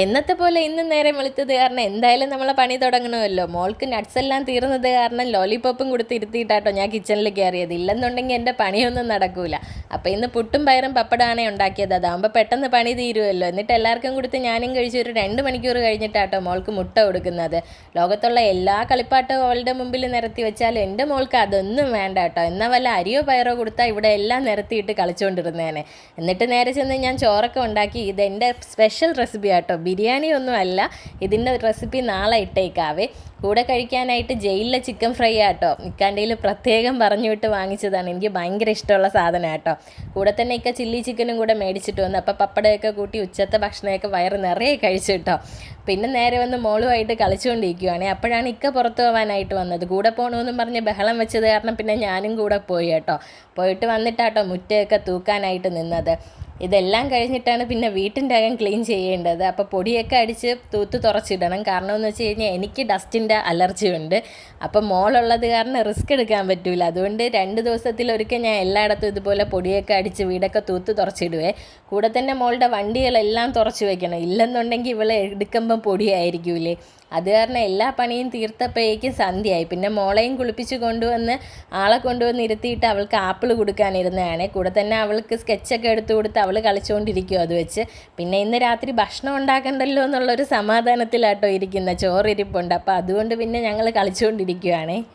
എന്നത്തെ പോലെ ഇന്ന് നേരം വെളുത്തത് കാരണം എന്തായാലും നമ്മളെ പണി തുടങ്ങണമല്ലോ. മോൾക്ക് നട്ട്സ് എല്ലാം തീർന്നത് കാരണം ലോലിപോപ്പും കൊടുത്ത് ഇരുത്തിയിട്ടാട്ടോ ഞാൻ കിച്ചണിൽ കയറിയത്. ഇല്ലെന്നുണ്ടെങ്കിൽ എൻ്റെ പണിയൊന്നും നടക്കൂല. അപ്പോൾ ഇന്ന് പുട്ടും പയറും പപ്പടമാണേ ഉണ്ടാക്കിയത്. അതാകുമ്പോൾ പെട്ടെന്ന് പണി തീരുമല്ലോ. എന്നിട്ട് എല്ലാവർക്കും കൊടുത്ത് ഞാനും കഴിച്ച് ഒരു 2 മണിക്കൂർ കഴിഞ്ഞിട്ടാട്ടോ മോൾക്ക് മുട്ട കൊടുക്കുന്നത്. ലോകത്തുള്ള എല്ലാ കളിപ്പാട്ടവും അവളുടെ മുമ്പിൽ നിരത്തി വെച്ചാലും എൻ്റെ മോൾക്ക് അതൊന്നും വേണ്ട കേട്ടോ. എന്നാൽ വല്ല അരിയോ പയറോ കൊടുത്താൽ ഇവിടെ എല്ലാം നിരത്തിയിട്ട് കളിച്ചുകൊണ്ടിരുന്നേനെ. എന്നിട്ട് നേരെ ചെന്ന് ഞാൻ ചോറൊക്കെ ഉണ്ടാക്കി. ഇതെൻ്റെ സ്പെഷ്യൽ റെസിപ്പി ആട്ടോ, ബിരിയാണി ഒന്നും അല്ല. ഇതിൻ്റെ റെസിപ്പി നാളെ ഇട്ടേക്കാവേ. കൂടെ കഴിക്കാനായിട്ട് ജയിലിലെ ചിക്കൻ ഫ്രൈ ആട്ടോ. ഇക്കാൻ്റെയിൽ പ്രത്യേകം പറഞ്ഞു വിട്ട് വാങ്ങിച്ചതാണ്. എനിക്ക് ഭയങ്കര ഇഷ്ടമുള്ള സാധനം ആട്ടോ. കൂടെ തന്നെ ഇക്ക ചില്ലി ചിക്കനും കൂടെ മേടിച്ചിട്ട് വന്നു. അപ്പോൾ പപ്പടമൊക്കെ കൂട്ടി ഉച്ചത്തെ ഭക്ഷണമൊക്കെ വയറ് നിറയെ കഴിച്ചു കേട്ടോ. പിന്നെ നേരെ വന്ന് മോളുമായിട്ട് കളിച്ചുകൊണ്ടിരിക്കുകയാണ്. അപ്പോഴാണ് ഇക്ക പുറത്ത് പോകാനായിട്ട് വന്നത്. കൂടെ പോകണമെന്നും പറഞ്ഞ് ബഹളം വെച്ചത് കാരണം പിന്നെ ഞാനും കൂടെ പോയി കേട്ടോ. പോയിട്ട് വന്നിട്ടാട്ടോ മുറ്റയൊക്കെ തൂക്കാനായിട്ട് നിന്നത്. ഇതെല്ലാം കഴിഞ്ഞിട്ടാണ് പിന്നെ വീട്ടിൻ്റെ അകം ക്ലീൻ ചെയ്യേണ്ടത്. അപ്പോൾ പൊടിയൊക്കെ അടിച്ച് തൂത്ത് തുറച്ചിടണം. കാരണം എന്ന് വെച്ച് കഴിഞ്ഞാൽ എനിക്ക് ഡസ്റ്റിൻ്റെ അലർജി ഉണ്ട്. അപ്പം മോളുള്ളത് കാരണം റിസ്ക് എടുക്കാൻ പറ്റില്ല. അതുകൊണ്ട് 2 ദിവസത്തിലൊരിക്കൽ ഞാൻ എല്ലായിടത്തും ഇതുപോലെ പൊടിയൊക്കെ അടിച്ച് വീടൊക്കെ തൂത്ത് തുറച്ചിടുവേ. കൂടെ തന്നെ മോളുടെ വണ്ടികളെല്ലാം തുറച്ച് വെക്കണം. ഇല്ലെന്നുണ്ടെങ്കിൽ ഇവളെ എടുക്കുമ്പം പൊടിയായിരിക്കൂലേ. അത് കാരണം എല്ലാ പണിയും തീർത്തപ്പോഴേക്കും സന്ധ്യയായി. പിന്നെ മോളെയും കുളിപ്പിച്ച് കൊണ്ടുവന്ന് ആളെ കൊണ്ടുവന്ന് ഇരുത്തിയിട്ട് അവൾക്ക് ആപ്പിൾ കൊടുക്കാനിരുന്നതാണ്. കൂടെ തന്നെ അവൾക്ക് സ്കെച്ചൊക്കെ എടുത്തു കൊടുത്ത് അവൾ കളിച്ചുകൊണ്ടിരിക്കും അത് വെച്ച്. പിന്നെ ഇന്ന് രാത്രി ഭക്ഷണം ഉണ്ടാക്കണ്ടല്ലോ എന്നുള്ളൊരു സമാധാനത്തിലാട്ടോ ഇരിക്കുന്ന. ചോറിരിപ്പുണ്ട്. അപ്പോൾ അതുകൊണ്ട് പിന്നെ ഞങ്ങൾ കളിച്ചുകൊണ്ടിരിക്കുകയാണേ.